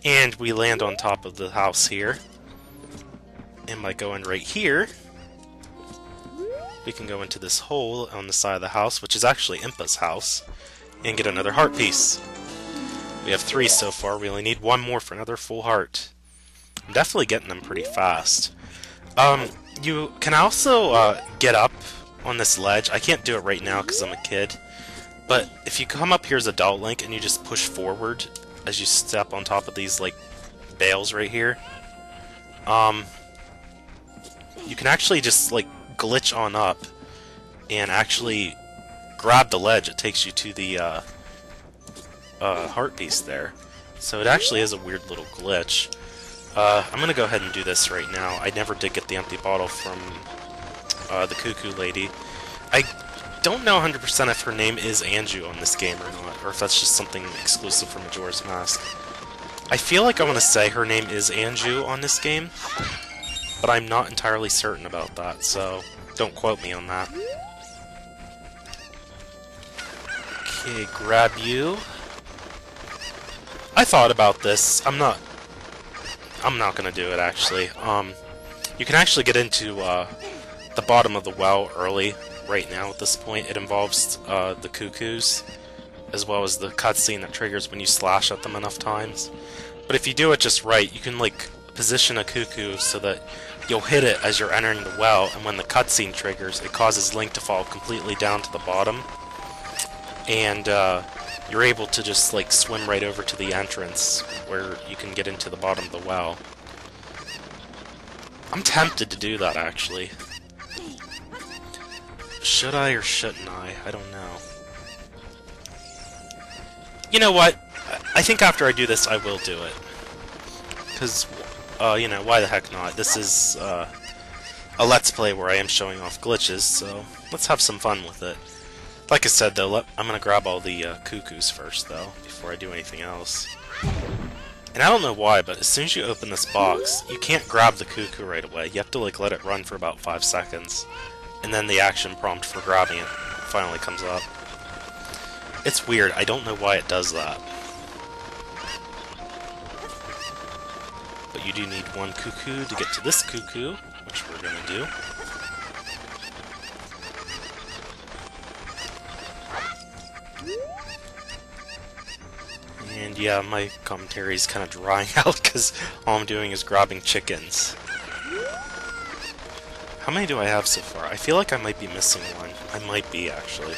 And we land on top of the house here. And by going right here, we can go into this hole on the side of the house, which is actually Impa's house, and get another heart piece. We have 3 so far. We only need 1 more for another full heart. I'm definitely getting them pretty fast. You can also get up on this ledge. I can't do it right now because I'm a kid. But if you come up here as Adult Link and you just push forward as you step on top of these like bales right here, you can actually just like glitch on up and actually grab the ledge. It takes you to the heart piece there. So it actually is a weird little glitch. I'm gonna go ahead and do this right now. I never did get the empty bottle from the Cuckoo Lady. I don't know 100% if her name is Anju on this game or not, or if that's just something exclusive from Majora's Mask. I feel like I want to say her name is Anju on this game, but I'm not entirely certain about that, so don't quote me on that. Okay, grab you. I thought about this. I'm not gonna do it actually. You can actually get into the bottom of the well early right now at this point. It involves the cuckoos, as well as the cutscene that triggers when you slash at them enough times. But if you do it just right, you can like position a cuckoo so that you'll hit it as you're entering the well, and when the cutscene triggers, it causes Link to fall completely down to the bottom, and you're able to just like swim right over to the entrance where you can get into the bottom of the well. I'm tempted to do that actually. Should I or shouldn't I? I don't know. You know what? I think after I do this, I will do it. Because, you know, why the heck not? This is a Let's Play where I am showing off glitches, so let's have some fun with it. Like I said, though, I'm going to grab all the cuckoos first, though, before I do anything else. And I don't know why, but as soon as you open this box, you can't grab the cuckoo right away. You have to, like, let it run for about 5 seconds. And then the action prompt for grabbing it finally comes up. It's weird. I don't know why it does that. But you do need 1 cuckoo to get to this cuckoo, which we're going to do. And yeah, my commentary is kind of drying out because all I'm doing is grabbing chickens. How many do I have so far? I feel like I might be missing one. I might be, actually.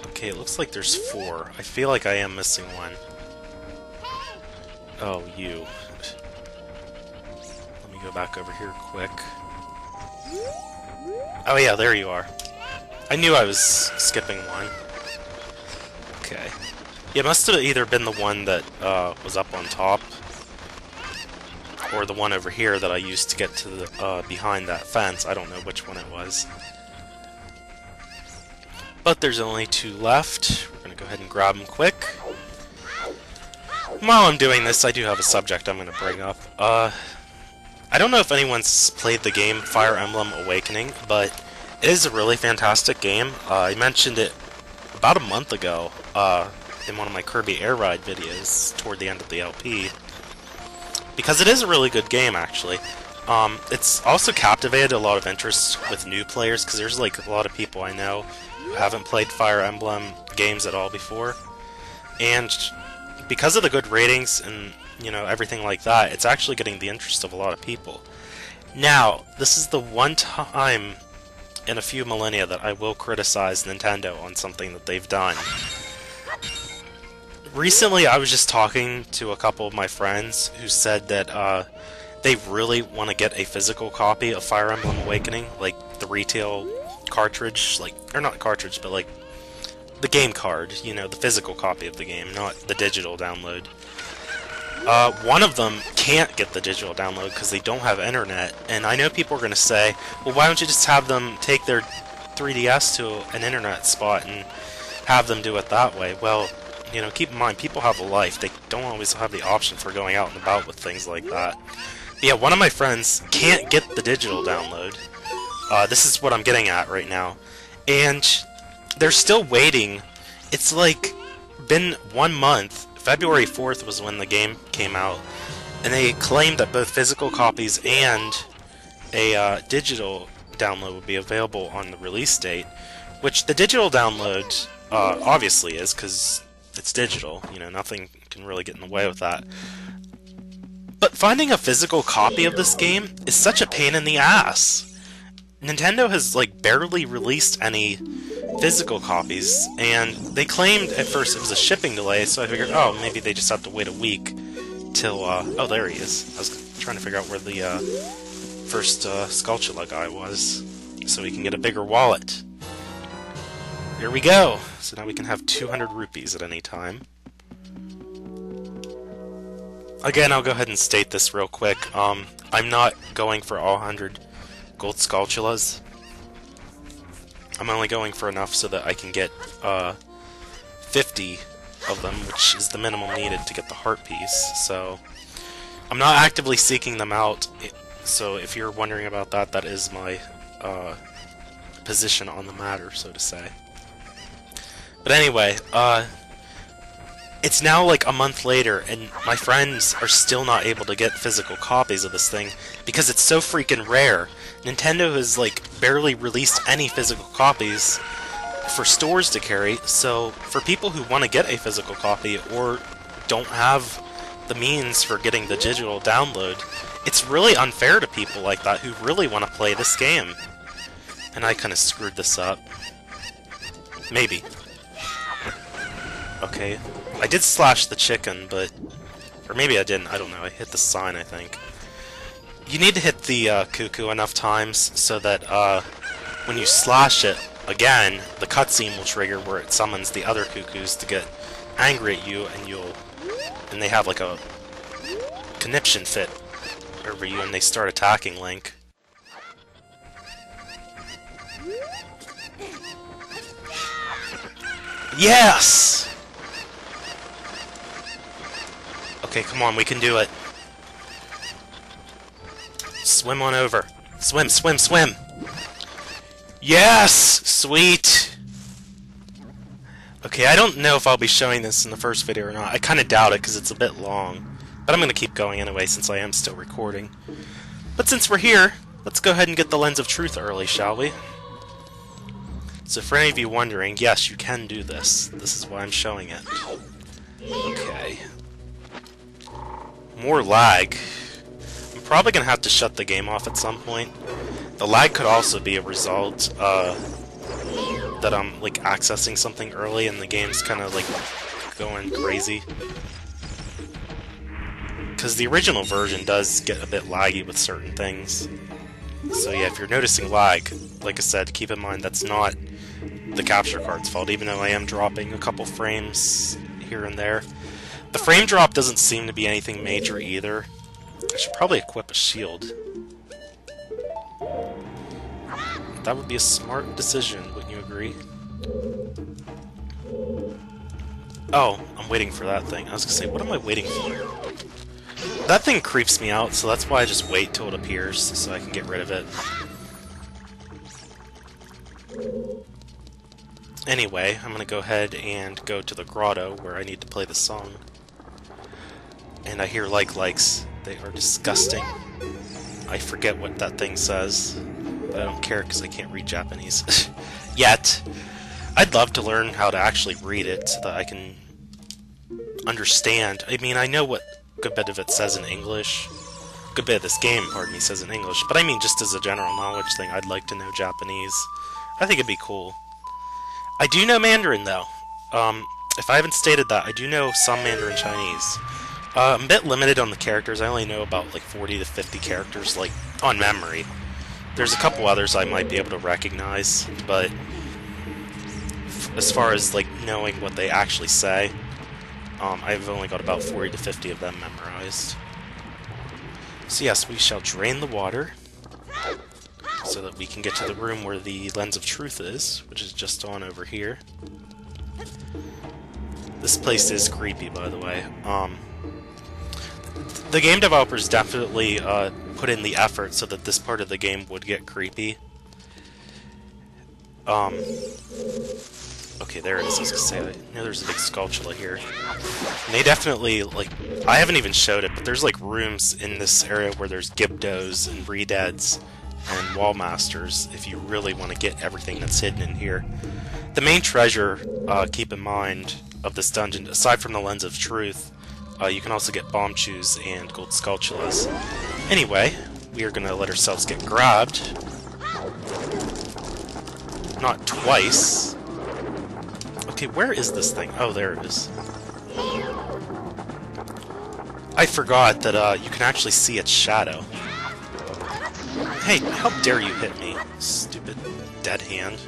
Okay, it looks like there's 4. I feel like I am missing one. Oh, you. Let me go back over here quick. Oh yeah, there you are. I knew I was skipping one. Okay. It must have either been the one that was up on top, or the one over here that I used to get to the behind that fence. I don't know which one it was. But there's only 2 left. We're gonna go ahead and grab them quick. While I'm doing this, I do have a subject I'm gonna bring up. I don't know if anyone's played the game Fire Emblem Awakening, but it is a really fantastic game. I mentioned it about a month ago in one of my Kirby Air Ride videos toward the end of the LP, because it is a really good game, actually. It's also captivated a lot of interest with new players, because there's like a lot of people I know who haven't played Fire Emblem games at all before, and because of the good ratings and, you know, everything like that, it's actually getting the interest of a lot of people. Now, this is the one time in a few millennia that I will criticize Nintendo on something that they've done. Recently, I was just talking to a couple of my friends who said that they really want to get a physical copy of Fire Emblem Awakening, like the retail cartridge, like, or not cartridge, but like the game card, you know, the physical copy of the game, not the digital download. One of them can't get the digital download because they don't have internet, and I know people are going to say, well, why don't you just have them take their 3DS to an internet spot and have them do it that way? Well, you know, keep in mind, people have a life. They don't always have the option for going out and about with things like that. But yeah, one of my friends can't get the digital download. This is what I'm getting at right now. And they're still waiting. It's like been 1 month. February 4th was when the game came out, and they claimed that both physical copies and a digital download would be available on the release date, which the digital download obviously is, because it's digital. You know, nothing can really get in the way with that. But finding a physical copy of this game is such a pain in the ass. Nintendo has, like, barely released any physical copies, and they claimed at first it was a shipping delay, so I figured, oh, maybe they just have to wait a week till, oh, there he is. I was trying to figure out where the, first, Skulltula guy was, so we can get a bigger wallet. Here we go! So now we can have 200 rupees at any time. Again, I'll go ahead and state this real quick. I'm not going for all 100 gold Skulltulas. I'm only going for enough so that I can get 50 of them, which is the minimum needed to get the heart piece. So I'm not actively seeking them out. So if you're wondering about that, that is my position on the matter, so to say. But anyway, it's now like a month later, and my friends are still not able to get physical copies of this thing because it's so freaking rare. Nintendo has like barely released any physical copies for stores to carry, so for people who want to get a physical copy or don't have the means for getting the digital download, it's really unfair to people like that who really want to play this game. And I kind of screwed this up. Maybe. Okay. I did slash the chicken, but... Or maybe I didn't, I don't know. I hit the sign, I think. You need to hit the cuckoo enough times so that when you slash it again, the cutscene will trigger where it summons the other cuckoos to get angry at you, and they have like a conniption fit over you, and they start attacking Link. Yes! Okay, come on, we can do it. Swim on over. Swim, swim, swim! Yes! Sweet! Okay, I don't know if I'll be showing this in the first video or not. I kind of doubt it, because it's a bit long. But I'm going to keep going anyway, since I am still recording. But since we're here, let's go ahead and get the Lens of Truth early, shall we? So for any of you wondering, yes, you can do this. This is why I'm showing it. Okay. More lag. I'm probably going to have to shut the game off at some point. The lag could also be a result that I'm like accessing something early and the game's kind of like going crazy. Because the original version does get a bit laggy with certain things. So yeah, if you're noticing lag, like I said, keep in mind that's not the capture card's fault, even though I am dropping a couple frames here and there. The frame drop doesn't seem to be anything major either. I should probably equip a shield. That would be a smart decision, wouldn't you agree? Oh, I'm waiting for that thing. I was gonna say, what am I waiting for? That thing creeps me out, so that's why I just wait till it appears, so I can get rid of it. Anyway, I'm gonna go ahead and go to the grotto where I need to play the song. And I hear likes. They are disgusting. I forget what that thing says, but I don't care because I can't read Japanese. Yet. I'd love to learn how to actually read it so that I can understand. I mean, I know what a good bit of it says in English. A good bit of this game, pardon me, says in English. But I mean, just as a general knowledge thing, I'd like to know Japanese. I think it'd be cool. I do know Mandarin, though. If I haven't stated that, I do know some Mandarin Chinese. I'm a bit limited on the characters. I only know about like 40 to 50 characters, like, on memory. There's a couple others I might be able to recognize, but as far as like knowing what they actually say, I've only got about 40 to 50 of them memorized. So yes, we shall drain the water so that we can get to the room where the Lens of Truth is, which is just on over here. This place is creepy, by the way. The game developers definitely put in the effort so that this part of the game would get creepy. Okay, there it is. I was gonna say, I know there's a big Skulltula here. And they definitely, like, I haven't even showed it, but there's, like, rooms in this area where there's Gibdos and Redeads and Wallmasters, if you really want to get everything that's hidden in here. The main treasure, keep in mind, of this dungeon, aside from the Lens of Truth, you can also get Bomb Chews and Gold Skulltulas. Anyway, we are gonna let ourselves get grabbed. Not twice. Okay, where is this thing? Oh, there it is. I forgot that you can actually see its shadow. Hey, how dare you hit me, stupid dead hand.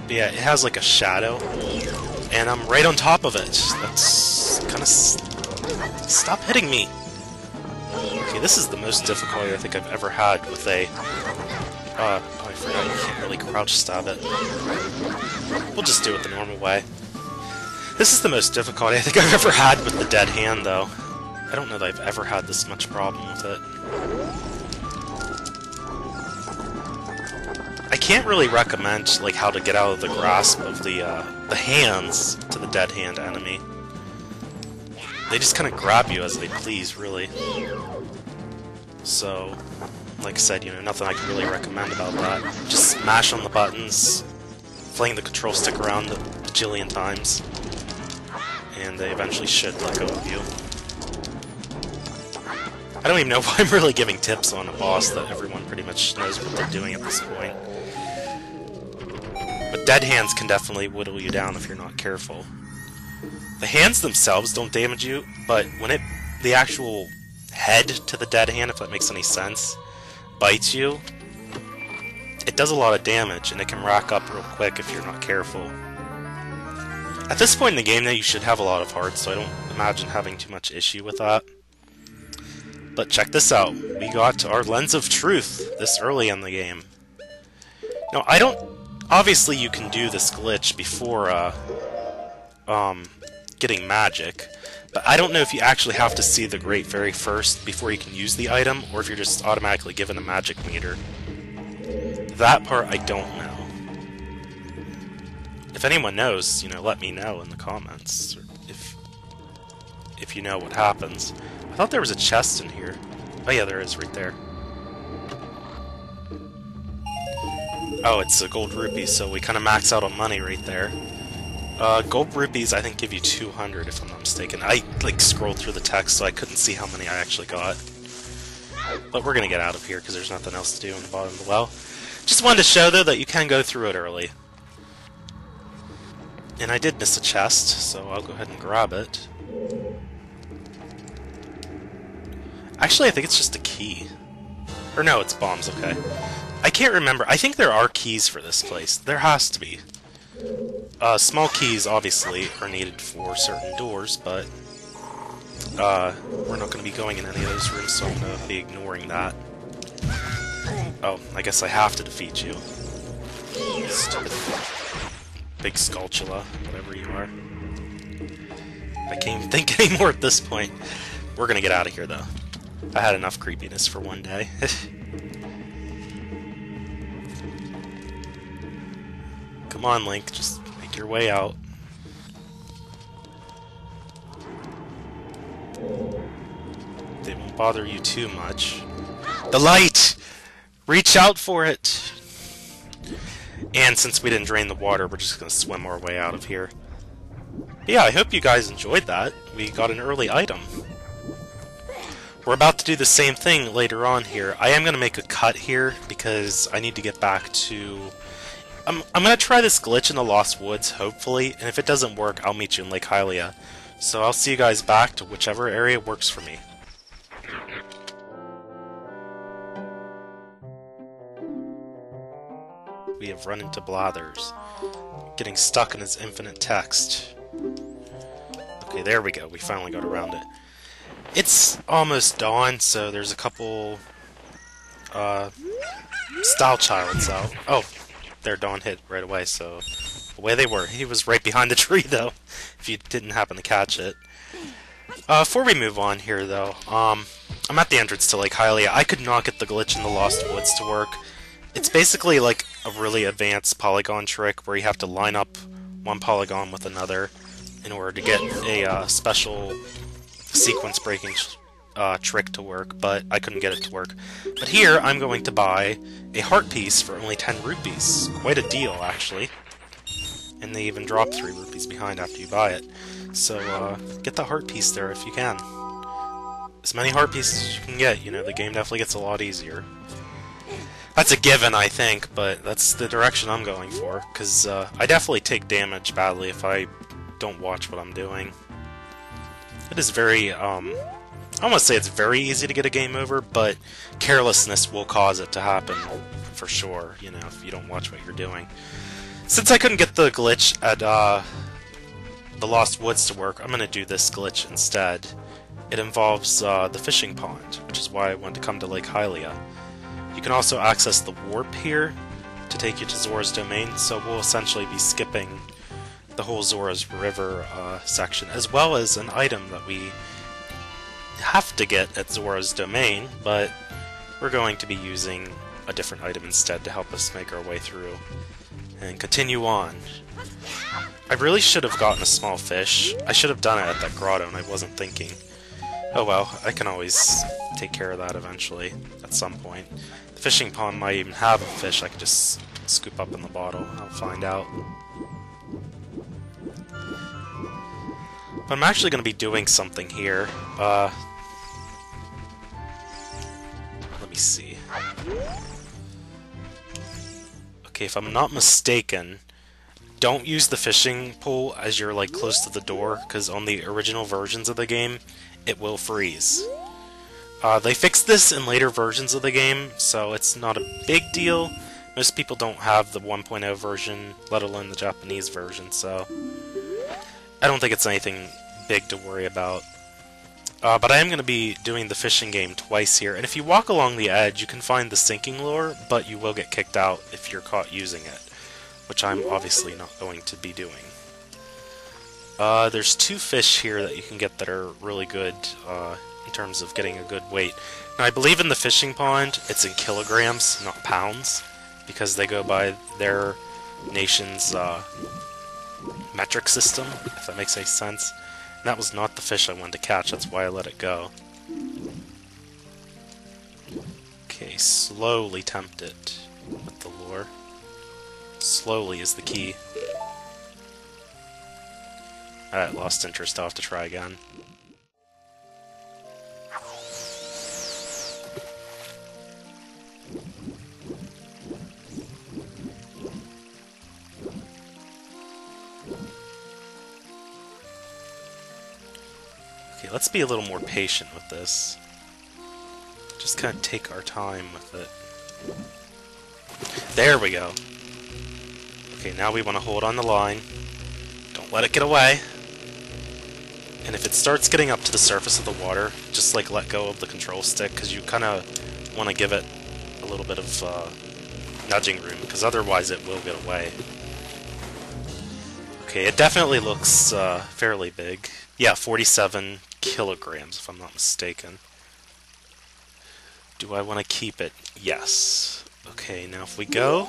But yeah, it has like a shadow, and I'm right on top of it. That's kind of... Stop hitting me! Okay, this is the most difficulty I think I've ever had with a... I forgot you can't really crouch stab it. We'll just do it the normal way. This is the most difficulty I think I've ever had with the dead hand, though. I don't know that I've ever had this much problem with it. I can't really recommend like how to get out of the grasp of the hands to the dead hand enemy. They just kind of grab you as they please, really. So, like I said, you know, nothing I can really recommend about that. Just smash on the buttons, fling the control stick around a bajillion times, and they eventually should let go of you. I don't even know why I'm really giving tips on a boss that everyone pretty much knows what they're doing at this point. But dead hands can definitely whittle you down if you're not careful. The hands themselves don't damage you, but when the actual head to the dead hand, if that makes any sense, bites you, it does a lot of damage, and it can rack up real quick if you're not careful. At this point in the game, though, you should have a lot of hearts, so I don't imagine having too much issue with that. But check this out. We got our Lens of Truth this early in the game. Now, I don't... Obviously, you can do this glitch before, getting magic, but I don't know if you actually have to see the Great Fairy first before you can use the item, or if you're just automatically given a magic meter. That part I don't know. If anyone knows, you know, let me know in the comments, or if you know what happens. I thought there was a chest in here. Oh yeah, there is, right there. Oh, it's a gold rupee, so we kind of max out on money right there. Gold rupees, I think, give you 200, if I'm not mistaken. I, like, scrolled through the text, so I couldn't see how many I actually got. But we're gonna get out of here, because there's nothing else to do on the bottom of the well. Just wanted to show, though, that you can go through it early. And I did miss a chest, so I'll go ahead and grab it. Actually, I think it's just a key. Or no, it's bombs, okay. I can't remember. I think there are keys for this place. There has to be. Small keys, obviously, are needed for certain doors, but we're not going to be going in any of those rooms, so I'm going to be ignoring that. Oh, I guess I have to defeat you. Stupid big Skulltula, whatever you are. I can't even think anymore at this point. We're going to get out of here, though. I had enough creepiness for one day. Come on, Link, just make your way out. They won't bother you too much. The light! Reach out for it! And since we didn't drain the water, we're just gonna swim our way out of here. But yeah, I hope you guys enjoyed that. We got an early item. We're about to do the same thing later on here. I am gonna make a cut here because I need to get back to... I'm gonna try this glitch in the Lost Woods, hopefully, and if it doesn't work, I'll meet you in Lake Hylia. So I'll see you guys back to whichever area works for me. We have run into Blathers, getting stuck in his infinite text. Okay, there we go. We finally got around it. It's almost dawn, so there's a couple Style Childs out. Oh, their dawn hit right away, so away they were. He was right behind the tree, though, if you didn't happen to catch it. Before we move on here, though, I'm at the entrance to Lake Hylia. I could not get the glitch in the Lost Woods to work. It's basically like a really advanced polygon trick where you have to line up one polygon with another in order to get a special sequence breaking trick to work, but I couldn't get it to work. But here, I'm going to buy a heart piece for only 10 rupees. Quite a deal, actually. And they even drop 3 rupees behind after you buy it. So, get the heart piece there if you can. As many heart pieces as you can get, you know, the game definitely gets a lot easier. That's a given, I think, but that's the direction I'm going for, because I definitely take damage badly if I don't watch what I'm doing. It is very, I don't want to say it's very easy to get a game over, but carelessness will cause it to happen, for sure, you know, if you don't watch what you're doing. Since I couldn't get the glitch at the Lost Woods to work, I'm going to do this glitch instead. It involves the fishing pond, which is why I want to come to Lake Hylia. You can also access the warp here to take you to Zora's domain, so we'll essentially be skipping the whole Zora's River section, as well as an item that we have to get at Zora's domain, but we're going to be using a different item instead to help us make our way through and continue on. I really should have gotten a small fish. I should have done it at that grotto, and I wasn't thinking. Oh well, I can always take care of that eventually, at some point. The fishing pond might even have a fish I could just scoop up in the bottle. I'll find out. But I'm actually going to be doing something here. Let me see. Okay, if I'm not mistaken, don't use the fishing pole as you're like close to the door, because on the original versions of the game, it will freeze. They fixed this in later versions of the game, so it's not a big deal. Most people don't have the 1.0 version, let alone the Japanese version, so I don't think it's anything big to worry about. But I am going to be doing the fishing game twice here, and if you walk along the edge, you can find the sinking lure, but you will get kicked out if you're caught using it, which I'm obviously not going to be doing. There's 2 fish here that you can get that are really good in terms of getting a good weight. Now, I believe in the fishing pond, it's in kilograms, not pounds, because they go by their nation's metric system, if that makes any sense. And that was not the fish I wanted to catch, that's why I let it go. Okay, slowly tempt it with the lure. Slowly is the key. Alright, lost interest, I'll have to try again. Okay, let's be a little more patient with this. Just kind of take our time with it. There we go. Okay, now we want to hold on the line. Don't let it get away. And if it starts getting up to the surface of the water, just like let go of the control stick, because you kind of want to give it a little bit of nudging room, because otherwise it will get away. Okay, it definitely looks fairly big. Yeah, 47 kilograms, if I'm not mistaken. Do I want to keep it? Yes. Okay, now if we go...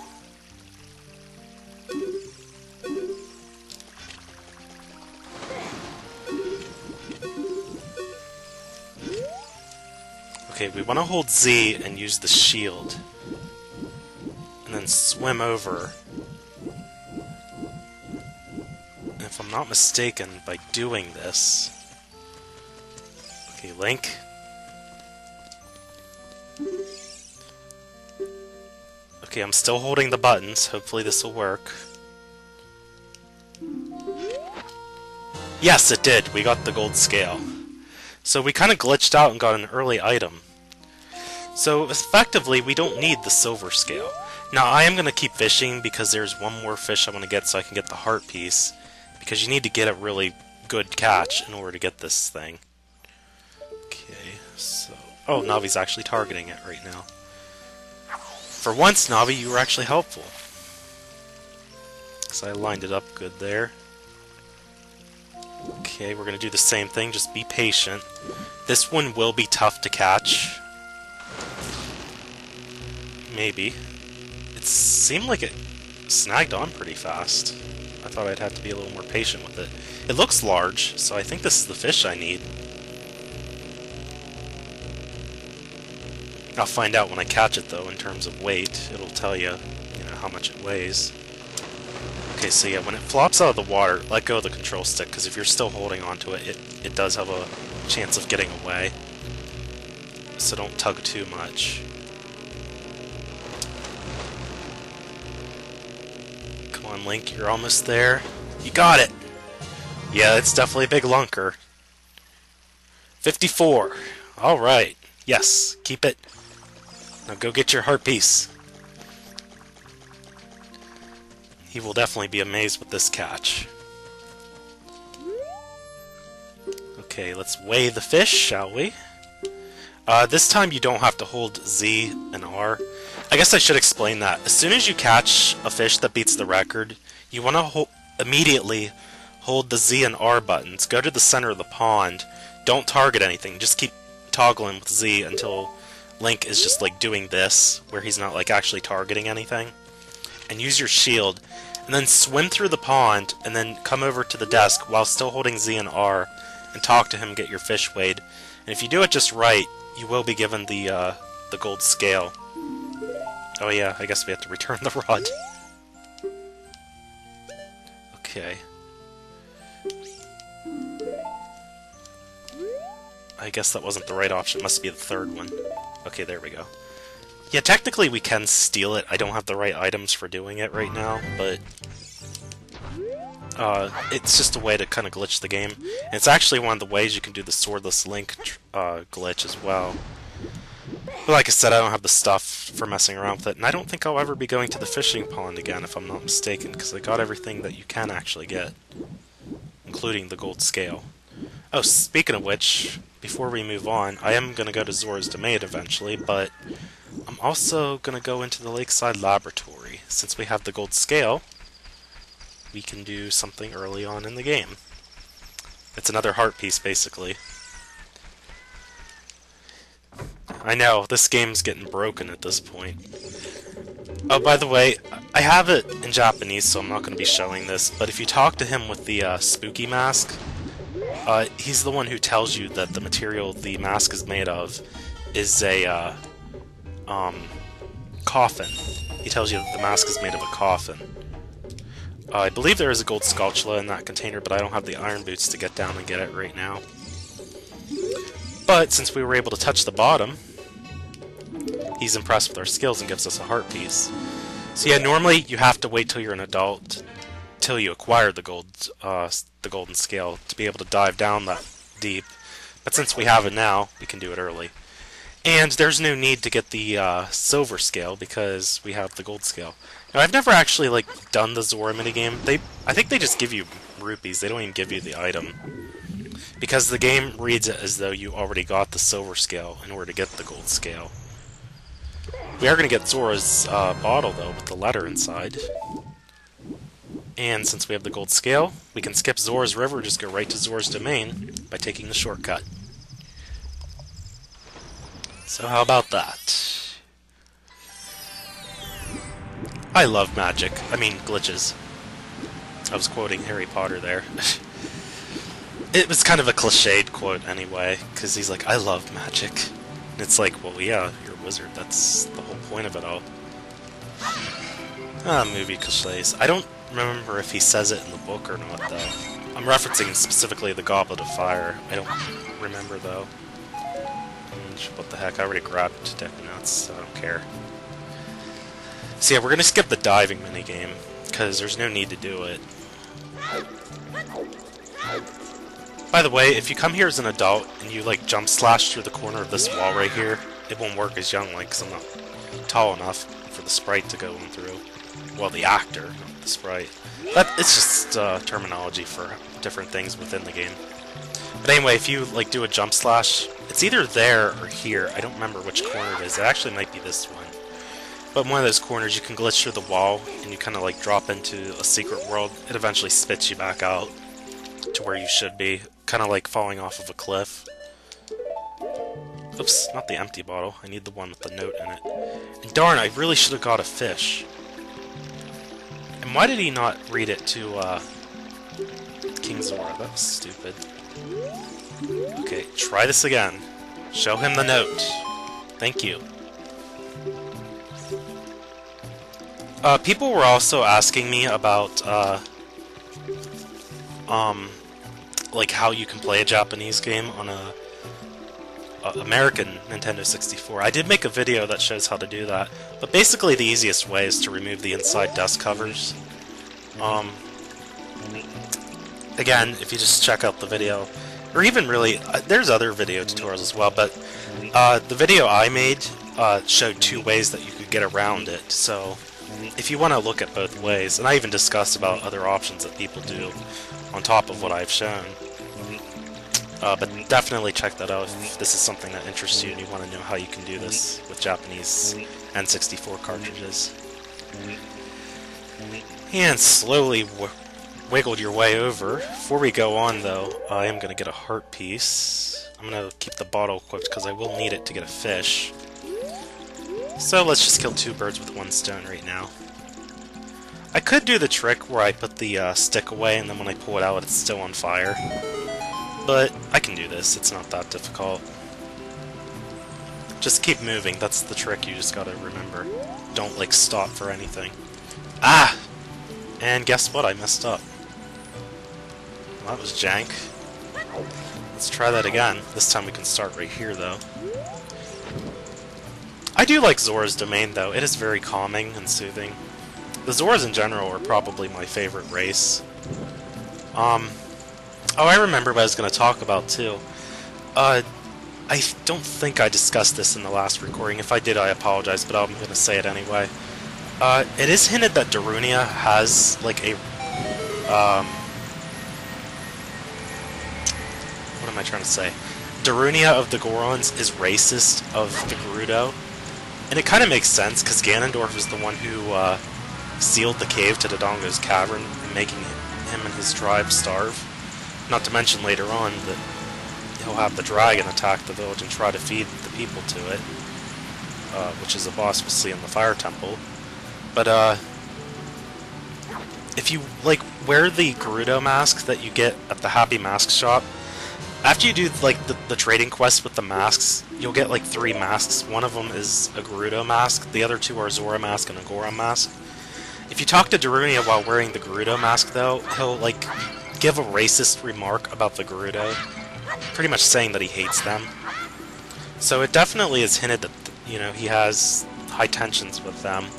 Okay, we want to hold Z and use the shield. And then swim over. And if I'm not mistaken, by doing this... Okay, Link. Okay, I'm still holding the buttons. Hopefully this will work. Yes, it did! We got the gold scale. So we kind of glitched out and got an early item. So effectively, we don't need the silver scale. Now, I am going to keep fishing because there's one more fish I want to get so I can get the heart piece. Because you need to get a really good catch in order to get this thing. Okay, so... Oh, Navi's actually targeting it right now. For once, Navi, you were actually helpful. So I lined it up good there. Okay, we're going to do the same thing, just be patient. This one will be tough to catch. Maybe. seemed like it snagged on pretty fast. I thought I'd have to be a little more patient with it. It looks large, so I think this is the fish I need. I'll find out when I catch it, though, in terms of weight. It'll tell you, how much it weighs. Okay, so yeah, when it flops out of the water, let go of the control stick, because if you're still holding onto it, it does have a chance of getting away. So don't tug too much. Come on, Link, you're almost there. You got it! Yeah, it's definitely a big lunker. 54. Alright. Yes, keep it. Now go get your heart piece. He will definitely be amazed with this catch. Okay, let's weigh the fish, shall we? This time you don't have to hold Z and R. I guess I should explain that. As soon as you catch a fish that beats the record, you want to immediately hold the Z and R buttons. Go to the center of the pond. Don't target anything. Just keep toggling with Z until Link is just like doing this, where he's not like actually targeting anything. And use your shield, and then swim through the pond, and then come over to the desk while still holding Z and R, and talk to him, get your fish weighed. And if you do it just right, you will be given the gold scale. Oh yeah, I guess we have to return the rod. Okay. I guess that wasn't the right option, it must be the third one. Okay, there we go. Yeah, technically we can steal it. I don't have the right items for doing it right now, but it's just a way to kind of glitch the game. And it's actually one of the ways you can do the swordless Link glitch as well. But like I said, I don't have the stuff for messing around with it, and I don't think I'll ever be going to the fishing pond again, if I'm not mistaken, because I got everything that you can actually get, including the gold scale. Oh, speaking of which, before we move on, I am going to go to Zora's Domain eventually, but I'm also going to go into the Lakeside Laboratory. Since we have the gold scale, we can do something early on in the game. It's another heart piece, basically. I know, this game's getting broken at this point. Oh, by the way, I have it in Japanese, so I'm not going to be showing this, but if you talk to him with the spooky mask, he's the one who tells you that the material the mask is made of is a coffin. He tells you that the mask is made of a coffin. I believe there is a gold spatula in that container, but I don't have the iron boots to get down and get it right now. But since we were able to touch the bottom, he's impressed with our skills and gives us a heart piece. So yeah, normally you have to wait till you're an adult, till you acquire the golden scale, to be able to dive down that deep. But since we have it now, we can do it early. And there's no need to get the silver scale because we have the gold scale. Now, I've never actually done the Zora minigame. I think they just give you rupees. They don't even give you the item. Because the game reads it as though you already got the silver scale in order to get the gold scale. We are going to get Zora's bottle, though, with the letter inside. And since we have the gold scale, we can skip Zora's River and just go right to Zora's Domain by taking the shortcut. So how about that? I love magic. I mean, glitches. I was quoting Harry Potter there. It was kind of a cliched quote anyway, because he's like, I love magic. And it's like, well, yeah, you're a wizard. That's the whole point of it all. Movie cliches. I don't remember if he says it in the book or not, though. I'm referencing specifically the Goblet of Fire. I don't remember, though. What the heck, I already grabbed deck notes, so I don't care. So yeah, we're gonna skip the diving minigame, because there's no need to do it. By the way, if you come here as an adult, and you jump slash through the corner of this wall right here, it won't work as young because I'm not tall enough for the sprite to go in through. Well, the actor, not the sprite. But it's just terminology for different things within the game. But anyway, if you do a jump slash, it's either there or here. I don't remember which corner it is. It actually might be this one. But in one of those corners, you can glitch through the wall, and you kind of drop into a secret world. It eventually spits you back out to where you should be, kind of like falling off of a cliff. Oops, not the empty bottle. I need the one with the note in it. And darn, I really should have got a fish. And why did he not read it to, King Zora? That was stupid. Okay, try this again. Show him the note. Thank you. People were also asking me about, like how you can play a Japanese game on a American Nintendo 64. I did make a video that shows how to do that, but basically the easiest way is to remove the inside dust covers. Again, if you just check out the video, or even really, there's other video tutorials as well, but the video I made showed 2 ways that you could get around it, so if you want to look at both ways, and I even discussed about other options that people do on top of what I've shown. But definitely check that out if this is something that interests you and you want to know how you can do this with Japanese N64 cartridges. And slowly wiggled your way over. Before we go on though, I am going to get a heart piece. I'm going to keep the bottle equipped because I will need it to get a fish. So let's just kill 2 birds with 1 stone right now. I could do the trick where I put the stick away and then when I pull it out it's still on fire. But I can do this, it's not that difficult. Just keep moving, that's the trick you just gotta remember. Don't, like, stop for anything. Ah! And guess what, I messed up. Well, that was jank. Let's try that again. This time we can start right here, though. I do like Zora's domain, though. It is very calming and soothing. The Zoras in general are probably my favorite race. Oh, I remember what I was going to talk about, too. I don't think I discussed this in the last recording. If I did, I apologize, but I'm going to say it anyway. It is hinted that Darunia has, like, a, what am I trying to say? Darunia of the Gorons is racist of the Gerudo. And it kind of makes sense, because Ganondorf is the one who, sealed the cave to Dodongo's cavern, making him and his tribe starve. Not to mention later on that he'll have the dragon attack the village and try to feed the people to it, which is a boss we'll see in the Fire Temple. But if you like wear the Gerudo mask that you get at the Happy Mask shop, after you do like the trading quest with the masks, you'll get like 3 masks. One of them is a Gerudo mask, the other 2 are Zora mask and a Goron mask. If you talk to Darunia while wearing the Gerudo mask, though, he'll like give a racist remark about the Gerudo, pretty much saying that he hates them. So it definitely is hinted that, you know, he has high tensions with them.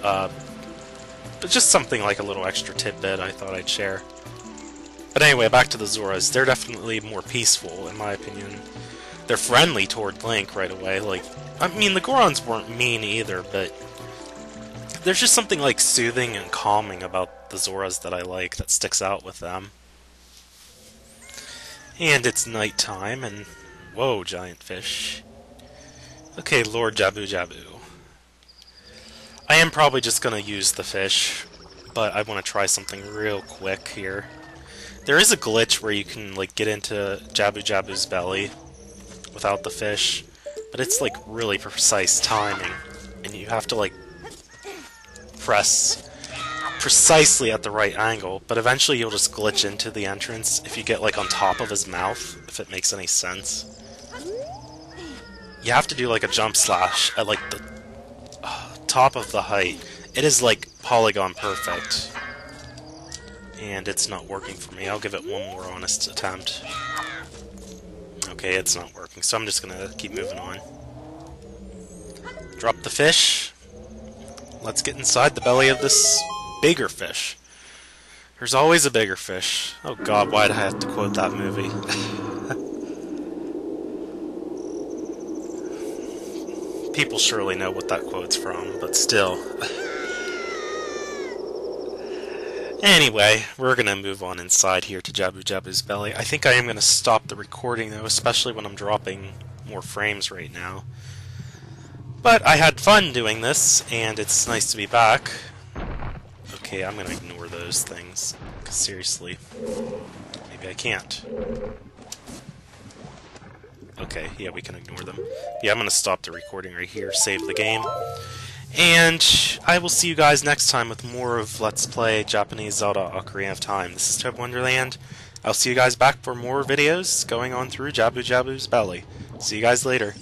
But just something like a little extra tidbit I thought I'd share. But anyway, back to the Zoras. They're definitely more peaceful, in my opinion. They're friendly toward Link right away. Like, I mean, the Gorons weren't mean either, but there's just something, like, soothing and calming about the Zoras that I like that sticks out with them. And it's nighttime, and whoa, giant fish. Okay, Lord Jabu Jabu. I am probably just going to use the fish, but I want to try something real quick here. There is a glitch where you can, like, get into Jabu Jabu's belly without the fish, but it's, like, really precise timing, and you have to, like, press precisely at the right angle, but eventually you'll just glitch into the entrance if you get, like, on top of his mouth, if it makes any sense. You have to do, like, a jump slash at, like, the top of the height. It is, like, polygon perfect. And it's not working for me. I'll give it one more honest attempt. Okay, it's not working, so I'm just gonna keep moving on. Drop the fish. Let's get inside the belly of this bigger fish. There's always a bigger fish. Oh god, why'd I have to quote that movie? People surely know what that quote's from, but still. Anyway, we're gonna move on inside here to Jabu Jabu's belly. I think I am gonna stop the recording though, especially when I'm dropping more frames right now. But I had fun doing this, and it's nice to be back. Okay, I'm gonna ignore those things, 'cause seriously, maybe I can't. Okay, yeah, we can ignore them. Yeah, I'm gonna stop the recording right here, save the game, And I will see you guys next time with more of Let's Play Japanese Zelda Ocarina of Time. This is ToadinWonderland. I'll see you guys back for more videos going on through Jabu Jabu's belly. See you guys later.